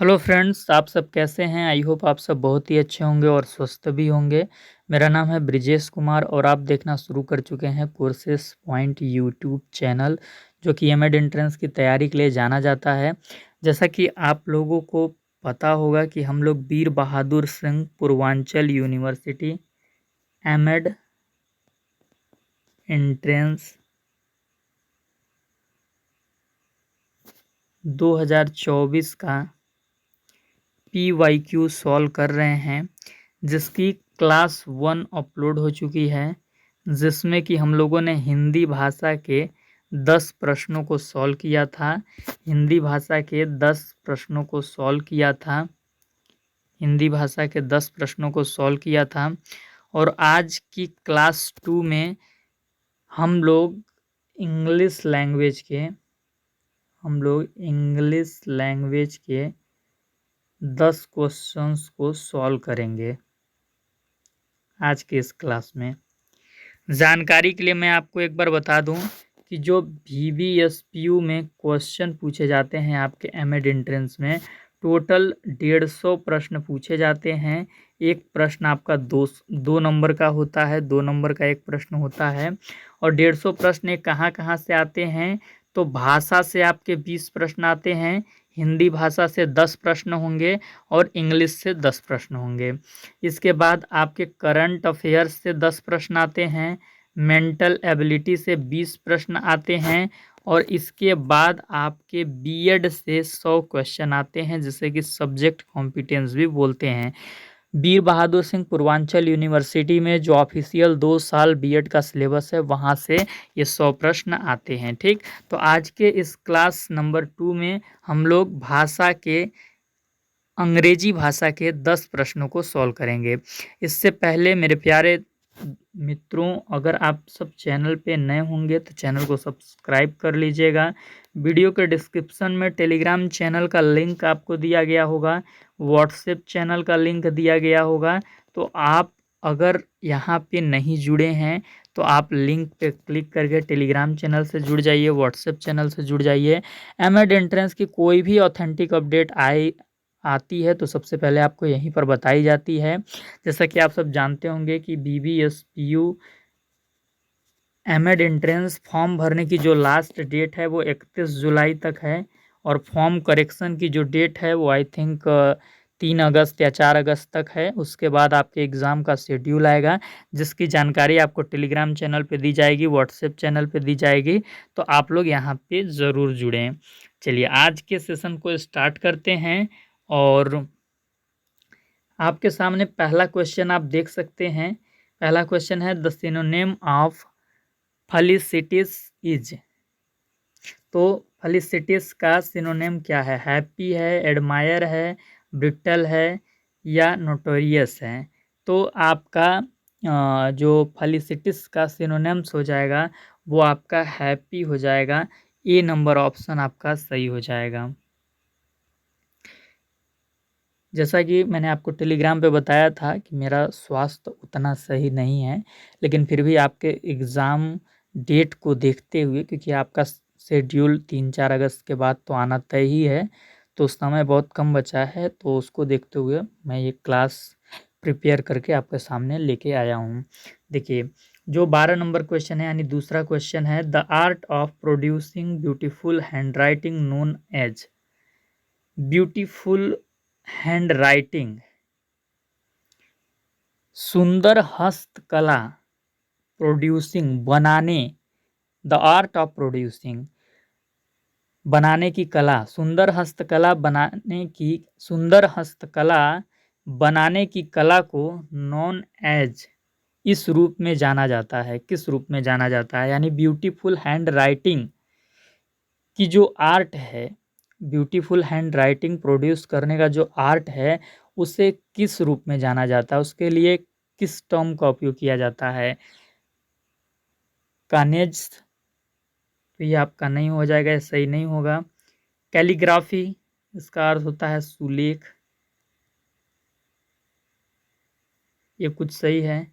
Hello friends, आप सब कैसे हैं? आई होप आप सब बहुत ही अच्छे होंगे और स्वस्थ भी होंगे। मेरा नाम है ब्रिजेश कुमार और आप देखना शुरू कर चुके हैं कोर्सेस पॉइंट यूट्यूब चैनल, जो कि एमएड एंट्रेंस की तैयारी के लिए जाना जाता है। जैसा कि आप लोगों को पता होगा कि हम लोग Veer Bahadur Singh Purvanchal university MEd entrance 2024 का PYQ सॉल्व कर रहे हैं, जिसकी क्लास 1 अपलोड हो चुकी है, जिसमें कि हम लोगों ने हिंदी भाषा के 10 प्रश्नों को सॉल्व किया था। हिंदी भाषा के 10 प्रश्नों को सॉल्व किया था। हिंदी भाषा के 10 प्रश्नों को सॉल्व किया था और आज की क्लास 2 में हम लोग इंग्लिश लैंग्वेज के 10 क्वेश्चंस को सॉल्व करेंगे आज के इस क्लास में। जानकारी के लिए मैं आपको एक बार बता दूं कि जो VBSPU में क्वेश्चन पूछे जाते हैं आपके एमएड एंट्रेंस में, टोटल 150 प्रश्न पूछे जाते हैं। एक प्रश्न आपका दो नंबर का होता है, 2 नंबर का एक प्रश्न होता है। और 150 प्रश्न ये कहाँ कहाँ से आते हैं? तो भाषा से आपके 20 प्रश्न आते हैं, हिंदी भाषा से 10 प्रश्न होंगे और इंग्लिश से 10 प्रश्न होंगे। इसके बाद आपके करंट अफेयर्स से 10 प्रश्न आते हैं, मेंटल एबिलिटी से 20 प्रश्न आते हैं और इसके बाद आपके बीएड से 100 क्वेश्चन आते हैं, जिसे कि सब्जेक्ट कॉम्पिटेंस भी बोलते हैं। वीर बहादुर सिंह पूर्वांचल यूनिवर्सिटी में जो ऑफिशियल 2 साल बीएड का सिलेबस है, वहाँ से ये 100 प्रश्न आते हैं। ठीक, तो आज के इस क्लास नंबर 2 में हम लोग अंग्रेजी भाषा के 10 प्रश्नों को सॉल्व करेंगे। इससे पहले मेरे प्यारे मित्रों, अगर आप सब चैनल पे नए होंगे तो चैनल को सब्सक्राइब कर लीजिएगा। वीडियो के डिस्क्रिप्शन में टेलीग्राम चैनल का लिंक आपको दिया गया होगा, व्हाट्सएप चैनल का लिंक दिया गया होगा। तो आप अगर यहाँ पे नहीं जुड़े हैं तो आप लिंक पे क्लिक करके टेलीग्राम चैनल से जुड़ जाइए, व्हाट्सएप चैनल से जुड़ जाइए। एमएड एंट्रेंस की कोई भी ऑथेंटिक अपडेट आती है तो सबसे पहले आपको यहीं पर बताई जाती है। जैसा कि आप सब जानते होंगे कि BBSPU एमएड एंट्रेंस फॉर्म भरने की जो लास्ट डेट है वो 31 जुलाई तक है और फॉर्म करेक्शन की जो डेट है वो आई थिंक 3 अगस्त या 4 अगस्त तक है। उसके बाद आपके एग्ज़ाम का शेड्यूल आएगा, जिसकी जानकारी आपको टेलीग्राम चैनल पे दी जाएगी, व्हाट्सएप चैनल पे दी जाएगी। तो आप लोग यहाँ पे ज़रूर जुड़ें। चलिए आज के सेशन को स्टार्ट करते हैं और आपके सामने पहला क्वेश्चन आप देख सकते हैं। पहला क्वेश्चन है, the synonym of felicities is. तो फेलिसिटीज का सिनोनिम क्या है? हैप्पी है, एडमायर है, ब्रिटल है या नोटोरियस है? तो आपका जो फेलिसिटीज का सिनोनिम्स हो जाएगा वो आपका हैप्पी हो जाएगा। ए नंबर ऑप्शन आपका सही हो जाएगा। जैसा कि मैंने आपको टेलीग्राम पे बताया था कि मेरा स्वास्थ्य उतना सही नहीं है, लेकिन फिर भी आपके एग्ज़ाम डेट को देखते हुए, क्योंकि आपका शेड्यूल 3-4 अगस्त के बाद तो आना तय ही है, तो समय बहुत कम बचा है, तो उसको देखते हुए मैं ये क्लास प्रिपेयर करके आपके सामने लेके आया हूँ। देखिए, जो 12 नंबर क्वेश्चन है, यानी दूसरा क्वेश्चन है, the art of producing beautiful handwriting known as. Beautiful handwriting, सुंदर हस्तकला, प्रोड्यूसिंग बनाने, द आर्ट ऑफ प्रोड्यूसिंग बनाने की कला, सुंदर हस्तकला बनाने की कला को नॉन एज इस रूप में जाना जाता है। किस रूप में जाना जाता है? यानी ब्यूटीफुल हैंड राइटिंग की जो आर्ट है, ब्यूटीफुल हैंड राइटिंग प्रोड्यूस करने का जो आर्ट है, उसे किस रूप में जाना जाता है? उसके लिए किस टर्म का उपयोग किया जाता है? कानेज, तो ये आपका नहीं हो जाएगा, ये सही नहीं होगा। कैलीग्राफी, इसका अर्थ होता है सुलेख, ये कुछ सही है।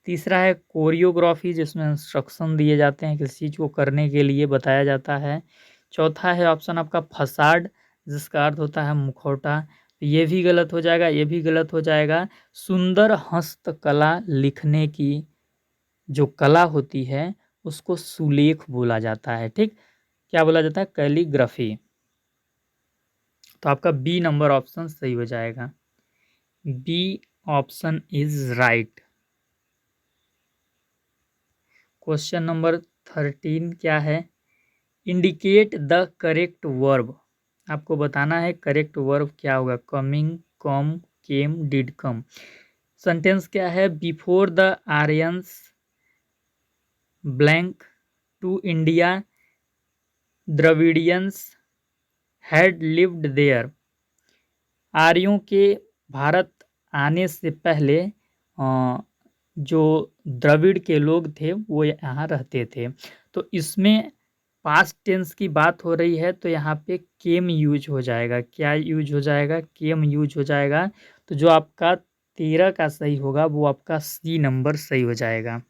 तीसरा है कोरियोग्राफी, जिसमें इंस्ट्रक्शन दिए जाते हैं, किसी चीज़ को करने के लिए बताया जाता है। चौथा है ऑप्शन आपका फसाड, जिसका अर्थ होता है मुखौटा। तो ये भी गलत हो जाएगा, ये भी गलत हो जाएगा। सुंदर हस्तकला लिखने की जो कला होती है उसको सुलेख बोला जाता है। ठीक, क्या बोला जाता है? कैलीग्राफी। तो आपका बी नंबर ऑप्शन सही हो जाएगा। B option is right. Question number 13 क्या है? Indicate the correct verb. आपको बताना है करेक्ट वर्ब क्या होगा। Coming, come, came, did come. Sentence क्या है? Before the Aryans blank to India Dravidians had lived there. आर्यों के भारत आने से पहले जो द्रविड़ के लोग थे वो यहाँ रहते थे। तो इसमें पास्ट टेंस की बात हो रही है तो यहाँ पे केम यूज हो जाएगा। क्या यूज हो जाएगा? केम यूज हो जाएगा। तो जो आपका 13 का सही होगा वो आपका सी नंबर सही हो जाएगा।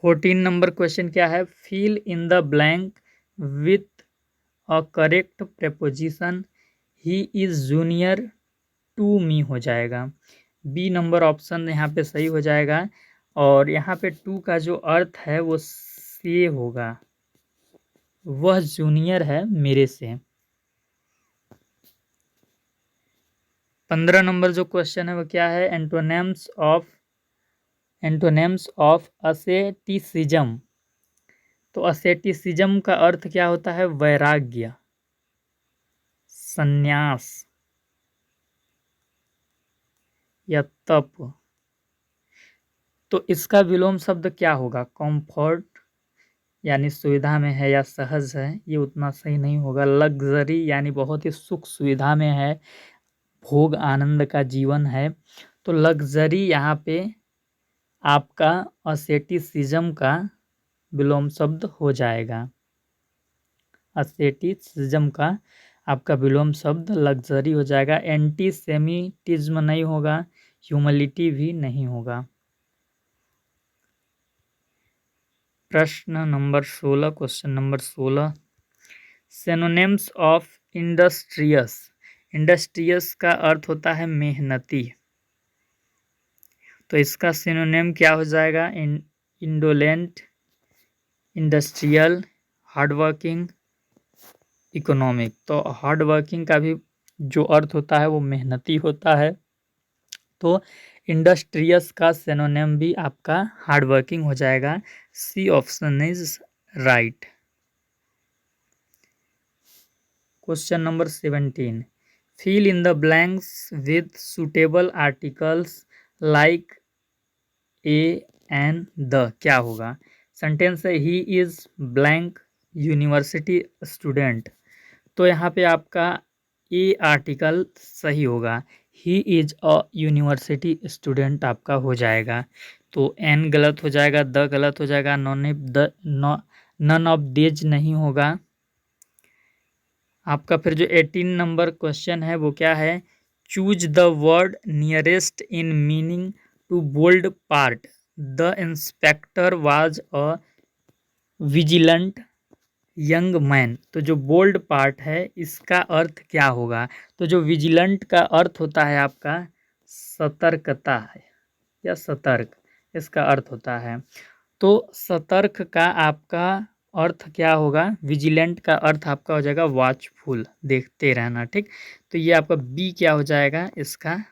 14 नंबर क्वेश्चन क्या है? Fill in the blank with a correct preposition. He is junior to me हो जाएगा। बी नंबर ऑप्शन यहाँ पे सही हो जाएगा। और यहाँ पे टू का जो अर्थ है वो से होगा, वह जूनियर है मेरे से। 15 नंबर जो क्वेश्चन है वो क्या है? Antonyms of asceticism. तो असेटिसिज्म का अर्थ क्या होता है? वैराग्य, संन्यास या तप। तो इसका विलोम शब्द क्या होगा? कंफर्ट यानी सुविधा में है या सहज है, ये उतना सही नहीं होगा। लग्जरी यानी बहुत ही सुख सुविधा में है, भोग आनंद का जीवन है। तो लग्जरी यहाँ पे आपका असेटिसिज्म का विलोम शब्द हो जाएगा। असेटिसिज्म का आपका विलोम शब्द लग्जरी हो जाएगा। एंटीसेमिटिज्म नहीं होगा, ह्यूमिलिटी भी नहीं होगा। प्रश्न number 16, question number 16, synonyms of industrious. Industrious का अर्थ होता है मेहनती। तो इसका सिनोनिम क्या हो जाएगा? Indolent, industrial, hardworking, economic. तो हार्डवर्किंग का भी जो अर्थ होता है वो मेहनती होता है। तो इंडस्ट्रियस का सिनोनिम भी आपका हार्डवर्किंग हो जाएगा। C option is right. Question number 17, fill in the blanks with suitable articles like a and the. क्या होगा? सेंटेंस है he is blank university student. तो यहाँ पे आपका ए आर्टिकल सही होगा। He is a university student आपका हो जाएगा। तो एन गलत हो जाएगा, द गलत हो जाएगा, नन ऑफ दिस नहीं होगा। आपका फिर जो 18 नंबर क्वेश्चन है वो क्या है? Choose the word nearest in meaning to bold part. The inspector was a vigilant young man. तो जो बोल्ड पार्ट है इसका अर्थ क्या होगा? तो जो विजिलेंट का अर्थ होता है आपका सतर्कता है या सतर्क, इसका अर्थ होता है। तो सतर्क का आपका अर्थ क्या होगा? विजिलेंट का अर्थ आपका हो जाएगा वॉचफुल, देखते रहना। ठीक, तो ये आपका बी क्या हो जाएगा? इसका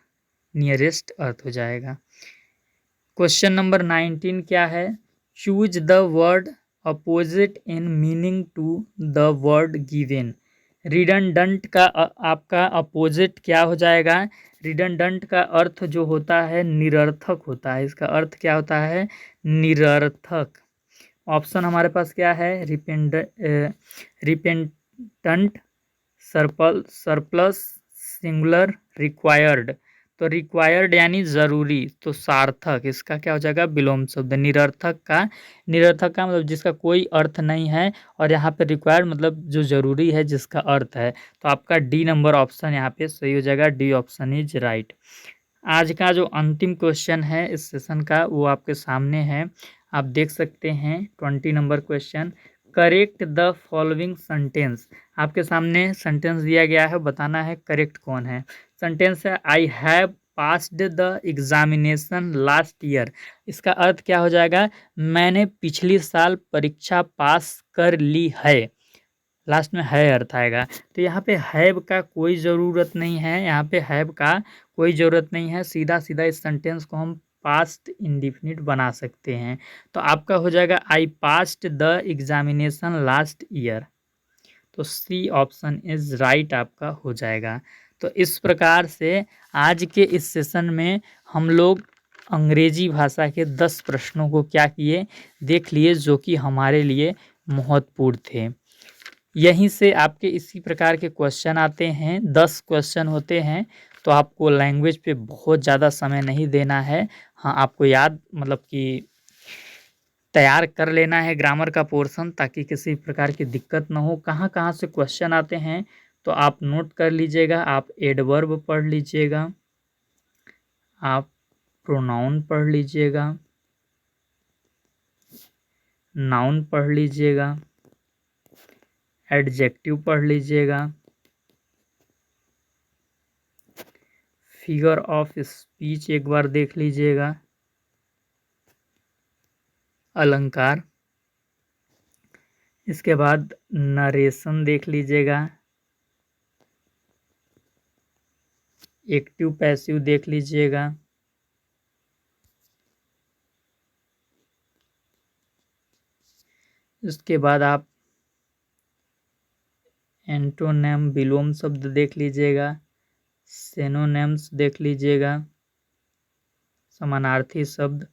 नियरेस्ट अर्थ हो जाएगा। क्वेश्चन नंबर 19 क्या है? Choose the word opposite in meaning to the word given. Redundant का आपका अपोजिट क्या हो जाएगा? रिडंडेंट का अर्थ जो होता है निरर्थक होता है। इसका अर्थ क्या होता है? निरर्थक। ऑप्शन हमारे पास क्या है? Repentant, surplus, singular, required. तो रिक्वायर्ड यानी जरूरी, तो सार्थक इसका क्या हो जाएगा? विलोम शब्द। निरर्थक का मतलब जिसका कोई अर्थ नहीं है, और यहाँ पे रिक्वायर्ड मतलब जो जरूरी है, जिसका अर्थ है। तो आपका डी नंबर ऑप्शन यहाँ पे सही हो जाएगा। D option is right. आज का जो अंतिम क्वेश्चन है इस सेशन का वो आपके सामने है, आप देख सकते हैं। 20 number question, correct the following sentence. आपके सामने सेंटेंस दिया गया है, बताना है करेक्ट कौन है। सेंटेंस है I have passed the examination last year. इसका अर्थ क्या हो जाएगा, मैंने पिछली साल परीक्षा पास कर ली है। लास्ट में है अर्थ आएगा। तो यहाँ पे हैव का कोई ज़रूरत नहीं है, यहाँ पे हैव का कोई ज़रूरत नहीं है, सीधा सीधा इस सेंटेंस को हम पास्ट इंडिफिनिट बना सकते हैं। तो आपका हो जाएगा I passed the examination last year. तो सी ऑप्शन इज राइट आपका हो जाएगा। तो इस प्रकार से आज के इस सेशन में हम लोग अंग्रेजी भाषा के 10 प्रश्नों को क्या किए, देख लिए, जो कि हमारे लिए महत्वपूर्ण थे। यहीं से आपके इसी प्रकार के क्वेश्चन आते हैं, 10 क्वेश्चन होते हैं। तो आपको लैंग्वेज पे बहुत ज़्यादा समय नहीं देना है। हाँ, आपको याद मतलब कि तैयार कर लेना है ग्रामर का पोर्शन, ताकि किसी प्रकार की दिक्कत ना हो। कहाँ कहाँ से क्वेश्चन आते हैं तो आप नोट कर लीजिएगा। आप एडवर्ब पढ़ लीजिएगा, आप प्रोनाउन पढ़ लीजिएगा, नाउन पढ़ लीजिएगा, एडजेक्टिव पढ़ लीजिएगा, फिगर ऑफ स्पीच एक बार देख लीजिएगा, अलंकार, इसके बाद नरेशन देख लीजिएगा, एक्टिव पैसिव देख लीजिएगा, इसके बाद आप एंटोनेम विलोम शब्द देख लीजिएगा, सिनोनिम्स देख लीजिएगा, समानार्थी शब्द,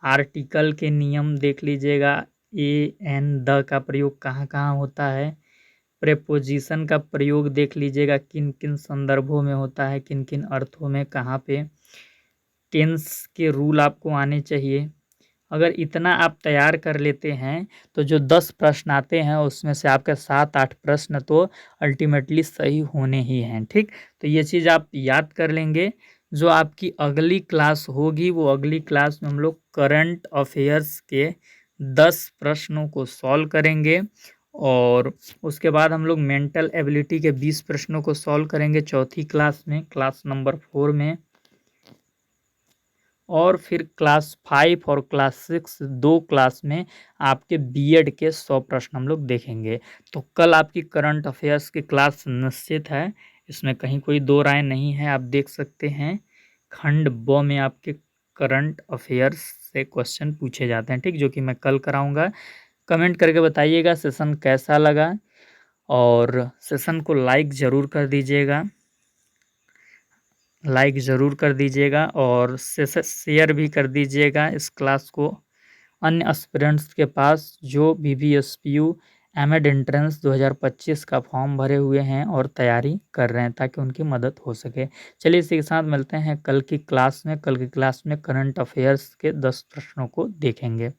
आर्टिकल के नियम देख लीजिएगा, ए एन द का प्रयोग कहाँ कहाँ होता है, प्रेपोजिशन का प्रयोग देख लीजिएगा, किन किन संदर्भों में होता है, किन किन अर्थों में, कहाँ पे, टेंस के रूल आपको आने चाहिए। अगर इतना आप तैयार कर लेते हैं तो जो 10 प्रश्न आते हैं उसमें से आपके 7-8 प्रश्न तो अल्टीमेटली सही होने ही हैं। ठीक, तो ये चीज़ आप याद कर लेंगे। जो आपकी अगली क्लास होगी वो अगली क्लास में हम लोग करंट अफेयर्स के 10 प्रश्नों को सॉल्व करेंगे, और उसके बाद हम लोग मेंटल एबिलिटी के 20 प्रश्नों को सॉल्व करेंगे चौथी क्लास में, क्लास नंबर 4 में। और फिर क्लास 5 और क्लास 6 दो क्लास में आपके बीएड के 100 प्रश्न हम लोग देखेंगे। तो कल आपकी करंट अफेयर्स की क्लास निश्चित है, इसमें कहीं कोई दो राय नहीं है। आप देख सकते हैं खंड ब में आपके करंट अफेयर्स से क्वेश्चन पूछे जाते हैं, ठीक, जो कि मैं कल कराऊंगा। कमेंट करके बताइएगा सेशन कैसा लगा, और सेशन को लाइक ज़रूर कर दीजिएगा, लाइक ज़रूर कर दीजिएगा, और शेयर भी कर दीजिएगा इस क्लास को अन्य एस्पिरेंट्स के पास जो BBSPU एमएड एंट्रेंस 2025 का फॉर्म भरे हुए हैं और तैयारी कर रहे हैं, ताकि उनकी मदद हो सके। चलिए इसी के साथ मिलते हैं कल की क्लास में। कल की क्लास में करंट अफेयर्स के 10 प्रश्नों को देखेंगे।